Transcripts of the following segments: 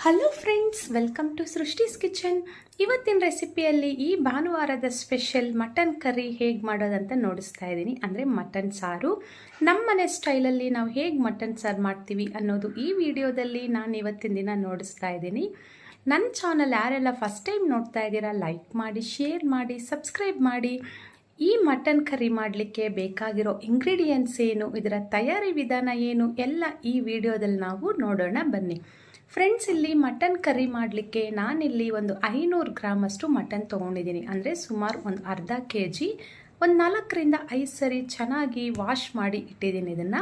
Hello friends, welcome to Srishti's kitchen. ಇವತ್ತಿನ ರೆಸಿಪಿಯಲ್ಲಿ ಈ ಭಾನುವಾರದ ಸ್ಪೆಷಲ್ ಮಟನ್ ಕರಿ ಹೇಗೆ ಮಾಡೋದಂತ ನೋಡಿಸ್ತಾ ಇದ್ದೀನಿ. ಅಂದರೆ ಮಟನ್ ಸಾರು ನಮ್ಮ ಮನೆ ಸ್ಟೈಲಲ್ಲಿ ನಾವು ಹೇಗೆ ಮಟನ್ ಸಾರು ಮಾಡ್ತೀವಿ ಅನ್ನೋದು ಈ ವಿಡಿಯೋದಲ್ಲಿ ನಾನು ಇವತ್ತಿನ ದಿನ ನೋಡಿಸ್ತಾ ಇದ್ದೀನಿ. ನನ್ನ ಚಾನಲ್ ಯಾರೆಲ್ಲ ಫಸ್ಟ್ ಟೈಮ್ ನೋಡ್ತಾ ಇದ್ದೀರಾ, ಲೈಕ್ ಮಾಡಿ, ಶೇರ್ ಮಾಡಿ, ಸಬ್ಸ್ಕ್ರೈಬ್ ಮಾಡಿ. ಈ ಮಟನ್ ಕರಿ ಮಾಡಲಿಕ್ಕೆ ಬೇಕಾಗಿರೋ ಇಂಗ್ರೀಡಿಯೆಂಟ್ಸ್ ಏನು, ಇದರ ತಯಾರಿ ವಿಧಾನ ಏನು ಎಲ್ಲ ಈ ವಿಡಿಯೋದಲ್ಲಿ ನಾವು ನೋಡೋಣ ಬನ್ನಿ. ಫ್ರೆಂಡ್ಸ್, ಇಲ್ಲಿ ಮಟನ್ ಕರಿ ಮಾಡಲಿಕ್ಕೆ ನಾನಿಲ್ಲಿ ಒಂದು 500 ಗ್ರಾಮಷ್ಟು ಮಟನ್ ತೊಗೊಂಡಿದ್ದೀನಿ. ಅಂದರೆ ಸುಮಾರು ಒಂದು ಅರ್ಧ kg, ಒಂದು 4ರಿಂದ 5 ಸರಿ ಚೆನ್ನಾಗಿ ವಾಶ್ ಮಾಡಿ ಇಟ್ಟಿದ್ದೀನಿ. ಇದನ್ನು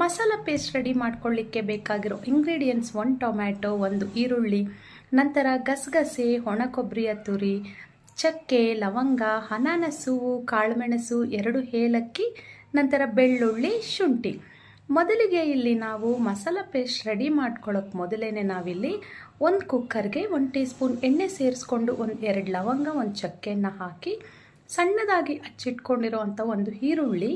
ಮಸಾಲ ಪೇಸ್ಟ್ ರೆಡಿ ಮಾಡ್ಕೊಳ್ಳಿಕ್ಕೆ ಬೇಕಾಗಿರೋ ಇಂಗ್ರೀಡಿಯೆಂಟ್ಸ್: 1 ಟೊಮ್ಯಾಟೊ, 1 ಈರುಳ್ಳಿ, ನಂತರ ಗಸಗಸೆ, ಒಣ ಕೊಬ್ಬರಿಯ ತುರಿ, ಚಕ್ಕೆ, ಲವಂಗ, ಅನಾನಸು, ಕಾಳುಮೆಣಸು, 2 ಏಲಕ್ಕಿ, ನಂತರ ಬೆಳ್ಳುಳ್ಳಿ, ಶುಂಠಿ. ಮೊದಲಿಗೆ ಇಲ್ಲಿ ನಾವು ಮಸಾಲ ಪೇಸ್ಟ್ ರೆಡಿ ಮಾಡ್ಕೊಳ್ಳೋಕೆ ಮೊದಲೇ ನಾವಿಲ್ಲಿ ಒಂದು ಕುಕ್ಕರ್ಗೆ 1 ಟೀ ಸ್ಪೂನ್ ಎಣ್ಣೆ ಸೇರಿಸ್ಕೊಂಡು 2 ಲವಂಗ, 1 ಚಕ್ಕೆಯನ್ನು ಹಾಕಿ ಸಣ್ಣದಾಗಿ ಹಚ್ಚಿಟ್ಕೊಂಡಿರೋ ಅಂಥ 1 ಈರುಳ್ಳಿ,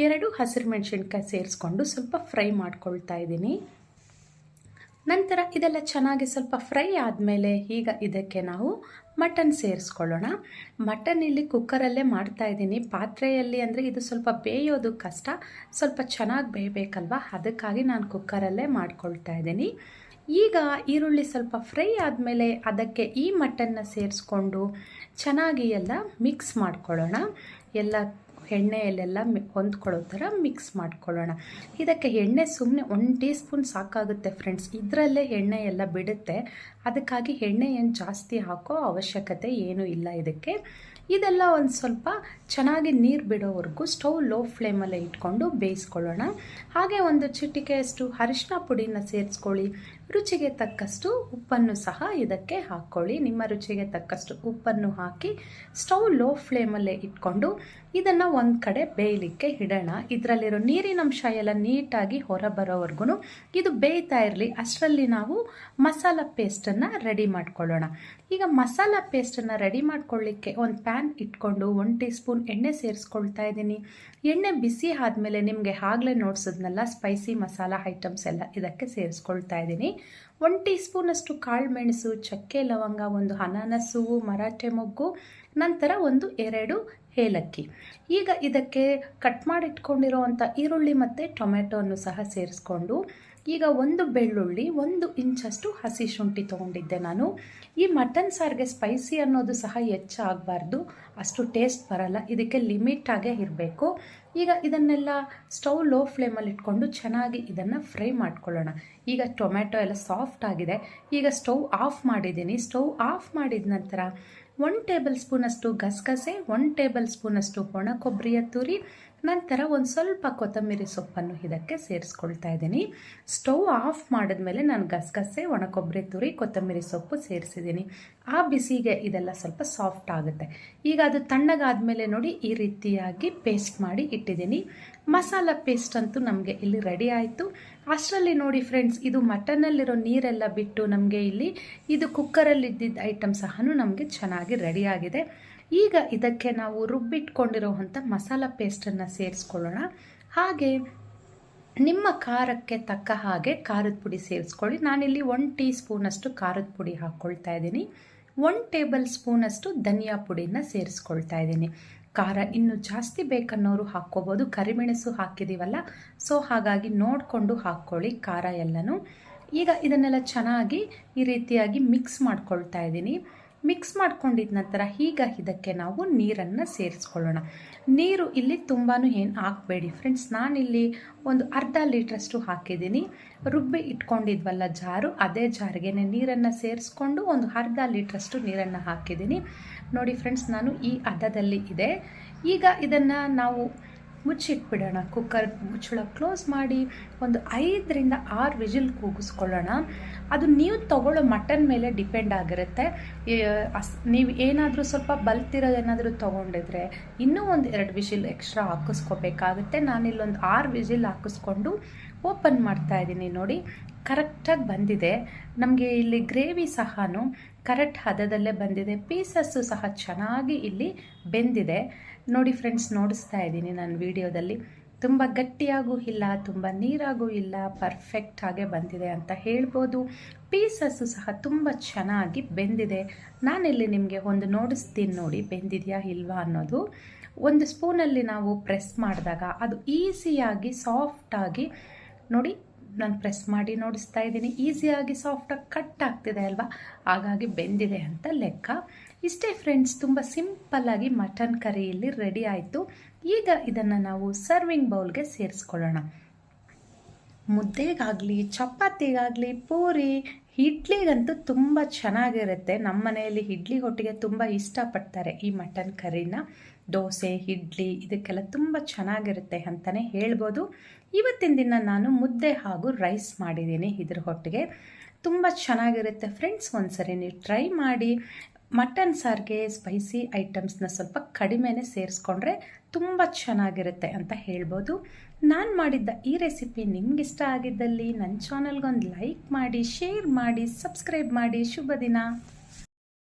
2 ಹಸಿರು ಮೆಣಸಿನ್ಕಾಯಿ ಸೇರಿಸ್ಕೊಂಡು ಸ್ವಲ್ಪ ಫ್ರೈ ಮಾಡ್ಕೊಳ್ತಾ ಇದ್ದೀನಿ. ನಂತರ ಇದೆಲ್ಲ ಚೆನ್ನಾಗಿ ಸ್ವಲ್ಪ ಫ್ರೈ ಆದಮೇಲೆ ಈಗ ಇದಕ್ಕೆ ನಾವು ಮಟನ್ ಸೇರಿಸ್ಕೊಳ್ಳೋಣ. ಮಟನ್ ಇಲ್ಲಿ ಕುಕ್ಕರಲ್ಲೇ ಮಾಡ್ತಾ ಇದ್ದೀನಿ. ಪಾತ್ರೆಯಲ್ಲಿ ಅಂದರೆ ಇದು ಸ್ವಲ್ಪ ಬೇಯೋದು ಕಷ್ಟ, ಸ್ವಲ್ಪ ಚೆನ್ನಾಗಿ ಬೇಯಬೇಕಲ್ವ, ಅದಕ್ಕಾಗಿ ನಾನು ಕುಕ್ಕರಲ್ಲೇ ಮಾಡ್ಕೊಳ್ತಾ ಇದ್ದೀನಿ. ಈಗ ಈರುಳ್ಳಿ ಸ್ವಲ್ಪ ಫ್ರೈ ಆದಮೇಲೆ ಅದಕ್ಕೆ ಈ ಮಟನ್ನ ಸೇರಿಸ್ಕೊಂಡು ಚೆನ್ನಾಗಿ ಎಲ್ಲ ಮಿಕ್ಸ್ ಮಾಡ್ಕೊಳ್ಳೋಣ. ಎಲ್ಲ ಎಣ್ಣೆಯಲ್ಲೆಲ್ಲ ಹೊಂದ್ಕೊಳ್ಳೋ ಥರ ಮಿಕ್ಸ್ ಮಾಡ್ಕೊಳ್ಳೋಣ. ಇದಕ್ಕೆ ಎಣ್ಣೆ ಸುಮ್ಮನೆ 1 ಟೀ ಸ್ಪೂನ್ ಸಾಕಾಗುತ್ತೆ ಫ್ರೆಂಡ್ಸ್. ಇದರಲ್ಲೇ ಎಣ್ಣೆ ಎಲ್ಲ ಬಿಡುತ್ತೆ, ಅದಕ್ಕಾಗಿ ಎಣ್ಣೆ ಏನು ಜಾಸ್ತಿ ಹಾಕೋ ಅವಶ್ಯಕತೆ ಏನೂ ಇಲ್ಲ ಇದಕ್ಕೆ. ಇದೆಲ್ಲ ಒಂದು ಸ್ವಲ್ಪ ಚೆನ್ನಾಗಿ ನೀರು ಬಿಡೋವರೆಗೂ ಸ್ಟವ್ ಲೋ ಫ್ಲೇಮಲ್ಲೇ ಇಟ್ಕೊಂಡು ಬೇಯಿಸ್ಕೊಳ್ಳೋಣ. ಹಾಗೆ 1 ಚಿಟಿಕೆಯಷ್ಟು ಅರಿಶಿನ ಪುಡಿನ ಸೇರಿಸ್ಕೊಳ್ಳಿ. ರುಚಿಗೆ ತಕ್ಕಷ್ಟು ಉಪ್ಪನ್ನು ಸಹ ಇದಕ್ಕೆ ಹಾಕ್ಕೊಳ್ಳಿ. ನಿಮ್ಮ ರುಚಿಗೆ ತಕ್ಕಷ್ಟು ಉಪ್ಪನ್ನು ಹಾಕಿ ಸ್ಟವ್ ಲೋ ಫ್ಲೇಮಲ್ಲೇ ಇಟ್ಕೊಂಡು ಇದನ್ನು ಒಂದು ಕಡೆ ಬೇಯಲಿಕ್ಕೆ ಇಡೋಣ. ಇದರಲ್ಲಿರೋ ನೀರಿನಂಶ ಎಲ್ಲ ನೀಟಾಗಿ ಹೊರಬರೋವರೆಗೂ ಇದು ಬೇಯ್ತಾ ಇರಲಿ. ಅಷ್ಟರಲ್ಲಿ ನಾವು ಮಸಾಲ ಪೇಸ್ಟನ್ನು ರೆಡಿ ಮಾಡ್ಕೊಳ್ಳೋಣ. ಈಗ ಮಸಾಲ ಪೇಸ್ಟನ್ನು ರೆಡಿ ಮಾಡ್ಕೊಳ್ಳಿಕ್ಕೆ ಒಂದು ಪ್ಯಾನ್ ಇಟ್ಕೊಂಡು 1 ಟೀ ಸ್ಪೂನ್ ಎಣ್ಣೆ ಸೇರಿಸ್ಕೊಳ್ತಾ ಇದ್ದೀನಿ. ಎಣ್ಣೆ ಬಿಸಿ ಆದಮೇಲೆ ನಿಮಗೆ ಆಗಲೇ ನೋಡಿಸಿದ್ನಲ್ಲ ಸ್ಪೈಸಿ ಮಸಾಲ ಐಟಮ್ಸ್ ಎಲ್ಲ ಇದಕ್ಕೆ ಸೇರಿಸ್ಕೊಳ್ತಾ ಇದ್ದೀನಿ. 1 ಟೀ ಸ್ಪೂನಷ್ಟು ಕಾಳುಮೆಣಸು, ಚಕ್ಕೆ, ಲವಂಗ, 1 ಅನಾನಸು, ಮರಾಠೆ ಮೊಗ್ಗು, ನಂತರ 2 ಏಲಕ್ಕಿ. ಈಗ ಇದಕ್ಕೆ ಕಟ್ ಮಾಡಿಟ್ಕೊಂಡಿರೋ ಅಂಥ ಈರುಳ್ಳಿ ಮತ್ತು ಟೊಮೆಟೊವನ್ನು ಸಹ ಸೇರಿಸ್ಕೊಂಡು ಈಗ 1 ಬೆಳ್ಳುಳ್ಳಿ, 1 ಇಂಚಷ್ಟು ಹಸಿ ಶುಂಠಿ ತೊಗೊಂಡಿದ್ದೆ ನಾನು. ಈ ಮಟನ್ ಸಾರಿಗೆ ಸ್ಪೈಸಿ ಅನ್ನೋದು ಸಹ ಹೆಚ್ಚಾಗಬಾರ್ದು, ಅಷ್ಟು ಟೇಸ್ಟ್ ಬರಲ್ಲ, ಇದಕ್ಕೆ ಲಿಮಿಟಾಗೇ ಇರಬೇಕು. ಈಗ ಇದನ್ನೆಲ್ಲ ಸ್ಟವ್ ಲೋ ಫ್ಲೇಮಲ್ಲಿ ಇಟ್ಕೊಂಡು ಚೆನ್ನಾಗಿ ಇದನ್ನು ಫ್ರೈ ಮಾಡ್ಕೊಳ್ಳೋಣ. ಈಗ ಟೊಮೆಟೊ ಎಲ್ಲ ಸಾಫ್ಟ್ ಆಗಿದೆ. ಈಗ ಸ್ಟವ್ ಆಫ್ ಮಾಡಿದ್ದೀನಿ. ಸ್ಟವ್ ಆಫ್ ಮಾಡಿದ ನಂತರ 1 ಟೇಬಲ್ ಸ್ಪೂನಷ್ಟು ಗಸಗಸೆ, 1 ಟೇಬಲ್ ಸ್ಪೂನಷ್ಟು ಒಣ ಕೊಬ್ಬರಿಯ ತುರಿ, ನಂತರ ಒಂದು ಸ್ವಲ್ಪ ಕೊತ್ತಂಬರಿ ಸೊಪ್ಪನ್ನು ಇದಕ್ಕೆ ಸೇರಿಸ್ಕೊಳ್ತಾ ಇದ್ದೀನಿ. ಸ್ಟವ್ ಆಫ್ ಮಾಡಿದ್ಮೇಲೆ ನಾನು ಗಸಗಸೆ, ಒಣ ಕೊಬ್ಬರಿ ತುರಿ, ಕೊತ್ತಂಬರಿ ಸೊಪ್ಪು ಸೇರಿಸಿದ್ದೀನಿ. ಆ ಬಿಸಿಗೆ ಇದೆಲ್ಲ ಸ್ವಲ್ಪ ಸಾಫ್ಟ್ ಆಗುತ್ತೆ. ಈಗ ಅದು ತಣ್ಣಗಾದ್ಮೇಲೆ ನೋಡಿ ಈ ರೀತಿಯಾಗಿ ಪೇಸ್ಟ್ ಮಾಡಿ ಇಟ್ಟಿದ್ದೀನಿ. ಮಸಾಲ ಪೇಸ್ಟ್ ಅಂತೂ ನಮಗೆ ಇಲ್ಲಿ ರೆಡಿ ಆಯಿತು. ಅಷ್ಟರಲ್ಲಿ ನೋಡಿ ಫ್ರೆಂಡ್ಸ್, ಇದು ಮಟನ್ನಲ್ಲಿರೋ ನೀರೆಲ್ಲ ಬಿಟ್ಟು ನಮಗೆ ಇಲ್ಲಿ ಇದು ಕುಕ್ಕರಲ್ಲಿ ಇದ್ದಿದ್ದ ಐಟಮ್ ಸಹ ನಮಗೆ ಚೆನ್ನಾಗಿ ರೆಡಿಯಾಗಿದೆ. ಈಗ ಇದಕ್ಕೆ ನಾವು ರುಬ್ಬಿಟ್ಕೊಂಡಿರೋವಂಥ ಮಸಾಲ ಪೇಸ್ಟನ್ನು ಸೇರಿಸ್ಕೊಳ್ಳೋಣ. ಹಾಗೆ ನಿಮ್ಮ ಖಾರಕ್ಕೆ ತಕ್ಕ ಹಾಗೆ ಖಾರದ ಪುಡಿ ಸೇರಿಸ್ಕೊಳ್ಳಿ. ನಾನಿಲ್ಲಿ 1 ಟೀ ಸ್ಪೂನಷ್ಟು ಖಾರದ ಪುಡಿ ಹಾಕ್ಕೊಳ್ತಾ ಇದ್ದೀನಿ. 1 ಟೇಬಲ್ ಸ್ಪೂನಷ್ಟು ಧನಿಯಾ ಪುಡಿನ ಸೇರಿಸ್ಕೊಳ್ತಾ ಇದ್ದೀನಿ. ಖಾರ ಇನ್ನೂ ಜಾಸ್ತಿ ಬೇಕನ್ನೋರು ಹಾಕ್ಕೋಬೋದು, ಕರಿಮೆಣಸು ಹಾಕಿದ್ದೀವಲ್ಲ, ಸೊ ಹಾಗಾಗಿ ನೋಡಿಕೊಂಡು ಹಾಕ್ಕೊಳ್ಳಿ ಖಾರ ಎಲ್ಲನೂ. ಈಗ ಇದನ್ನೆಲ್ಲ ಚೆನ್ನಾಗಿ ಈ ರೀತಿಯಾಗಿ ಮಿಕ್ಸ್ ಮಾಡ್ಕೊಳ್ತಾ ಇದ್ದೀನಿ. ಮಿಕ್ಸ್ ಮಾಡ್ಕೊಂಡಿದ ನಂತರ ಈಗ ಇದಕ್ಕೆ ನಾವು ನೀರನ್ನು ಸೇರಿಸ್ಕೊಳ್ಳೋಣ. ನೀರು ಇಲ್ಲಿ ತುಂಬಾ ಏನು ಹಾಕಬೇಡಿ ಫ್ರೆಂಡ್ಸ್. ನಾನಿಲ್ಲಿ ಒಂದು ಅರ್ಧ ಲೀಟ್ರಷ್ಟು ಹಾಕಿದ್ದೀನಿ. ರುಬ್ಬಿ ಇಟ್ಕೊಂಡಿದ್ವಲ್ಲ ಜಾರು, ಅದೇ ಜಾರಿಗೆ ನೀರನ್ನು ಸೇರಿಸ್ಕೊಂಡು ಒಂದು ಅರ್ಧ ಲೀಟ್ರಷ್ಟು ನೀರನ್ನು ಹಾಕಿದ್ದೀನಿ. ನೋಡಿ ಫ್ರೆಂಡ್ಸ್, ನಾನು ಈ ಹದದಲ್ಲಿ ಇದೆ. ಈಗ ಇದನ್ನು ನಾವು ಮುಚ್ಚಿಟ್ಬಿಡೋಣ. ಕುಕ್ಕರ್ ಮುಚ್ಚಳ ಕ್ಲೋಸ್ ಮಾಡಿ ಒಂದು 5ರಿಂದ 6 ವಿಜಿಲ್ ಕೂಗಿಸ್ಕೊಳ್ಳೋಣ. ಅದು ನೀವು ತಗೊಳ್ಳೋ ಮಟನ್ ಮೇಲೆ ಡಿಪೆಂಡ್ ಆಗಿರುತ್ತೆ. ನೀವು ಏನಾದರೂ ಸ್ವಲ್ಪ ಬಲ್ತಿರೋದೇನಾದರೂ ತೊಗೊಂಡಿದ್ರೆ ಇನ್ನೂ ಒಂದು 2 ವಿಜಿಲ್ ಎಕ್ಸ್ಟ್ರಾ ಹಾಕಿಸ್ಕೋಬೇಕಾಗುತ್ತೆ. ನಾನಿಲ್ಲೊಂದು 6 ವಿಜಿಲ್ ಹಾಕಿಸ್ಕೊಂಡು ಓಪನ್ ಮಾಡ್ತಾ ಇದ್ದೀನಿ. ನೋಡಿ ಕರೆಕ್ಟಾಗಿ ಬಂದಿದೆ. ನಮಗೆ ಇಲ್ಲಿ ಗ್ರೇವಿ ಸಹ ಕರೆಕ್ಟ್ ಹದದಲ್ಲೇ ಬಂದಿದೆ. ಪೀಸಸ್ಸು ಸಹ ಚೆನ್ನಾಗಿ ಇಲ್ಲಿ ಬೆಂದಿದೆ. ನೋಡಿ ಫ್ರೆಂಡ್ಸ್, ನೋಡಿಸ್ತಾ ಇದ್ದೀನಿ ನಾನು ವಿಡಿಯೋದಲ್ಲಿ. ತುಂಬ ಗಟ್ಟಿಯಾಗೂ ಇಲ್ಲ, ತುಂಬ ನೀರಾಗೂ ಇಲ್ಲ, ಪರ್ಫೆಕ್ಟ್ ಆಗೇ ಬಂದಿದೆ ಅಂತ ಹೇಳ್ಬೋದು. ಪೀಸಸ್ಸು ಸಹ ತುಂಬ ಚೆನ್ನಾಗಿ ಬೆಂದಿದೆ. ನಾನಿಲ್ಲಿ ನಿಮಗೆ ಒಂದು ನೋಡಿಸ್ತೀನಿ ನೋಡಿ ಬೆಂದಿದೆಯಾ ಇಲ್ವಾ ಅನ್ನೋದು. ಒಂದು ಸ್ಪೂನಲ್ಲಿ ನಾವು ಪ್ರೆಸ್ ಮಾಡಿದಾಗ ಅದು ಈಸಿಯಾಗಿ ಸಾಫ್ಟಾಗಿ ನೋಡಿ, ನಾನು ಪ್ರೆಸ್ ಮಾಡಿ ನೋಡಿಸ್ತಾ ಇದ್ದೀನಿ, ಈಸಿಯಾಗಿ ಸಾಫ್ಟಾಗಿ ಕಟ್ ಆಗ್ತಿದೆ ಅಲ್ವಾ, ಹಾಗಾಗಿ ಬೆಂದಿದೆ ಅಂತ ಲೆಕ್ಕ. ಇಷ್ಟೇ ಫ್ರೆಂಡ್ಸ್, ತುಂಬ ಸಿಂಪಲ್ಲಾಗಿ ಮಟನ್ ಕರಿ ಇಲ್ಲಿ ರೆಡಿ ಆಯಿತು. ಈಗ ಇದನ್ನು ನಾವು ಸರ್ವಿಂಗ್ ಬೌಲ್ಗೆ ಸೇರಿಸ್ಕೊಳ್ಳೋಣ. ಮುದ್ದೆಗಾಗಲಿ, ಚಪಾತಿಗಾಗಲಿ, ಪೂರಿ, ಇಡ್ಲಿಗಂತೂ ತುಂಬ ಚೆನ್ನಾಗಿರುತ್ತೆ. ನಮ್ಮ ಮನೆಯಲ್ಲಿ ಇಡ್ಲಿ ಹೊಟ್ಟಿಗೆ ತುಂಬ ಇಷ್ಟಪಡ್ತಾರೆ ಈ ಮಟನ್ ಕರಿನ. ದೋಸೆ, ಇಡ್ಲಿ ಇದಕ್ಕೆಲ್ಲ ತುಂಬ ಚೆನ್ನಾಗಿರುತ್ತೆ ಅಂತಲೇ ಹೇಳ್ಬೋದು. ಇವತ್ತಿನ ದಿನ ನಾನು ಮುದ್ದೆ ಹಾಗೂ ರೈಸ್ ಮಾಡಿದ್ದೀನಿ ಇದ್ರ ಹೊಟ್ಟಿಗೆ. ತುಂಬ ಚೆನ್ನಾಗಿರುತ್ತೆ ಫ್ರೆಂಡ್ಸ್, ಒಂದ್ಸರಿ ನೀವು ಟ್ರೈ ಮಾಡಿ. ಮಟನ್ ಸಾರಿಗೆ ಸ್ಪೈಸಿ ಐಟಮ್ಸ್ನ ಸ್ವಲ್ಪ ಕಡಿಮೆನೇ ಸೇರಿಸ್ಕೊಂಡ್ರೆ ತುಂಬ ಚೆನ್ನಾಗಿರುತ್ತೆ ಅಂತ ಹೇಳ್ಬೋದು. ನಾನು ಮಾಡಿದ್ದ ಈ ರೆಸಿಪಿ ನಿಮ್ಗಿಷ್ಟ ಆಗಿದ್ದಲ್ಲಿ ನನ್ನ ಚಾನಲ್ಗೊಂದು ಲೈಕ್ ಮಾಡಿ, ಶೇರ್ ಮಾಡಿ, ಸಬ್ಸ್ಕ್ರೈಬ್ ಮಾಡಿ. ಶುಭ ದಿನ.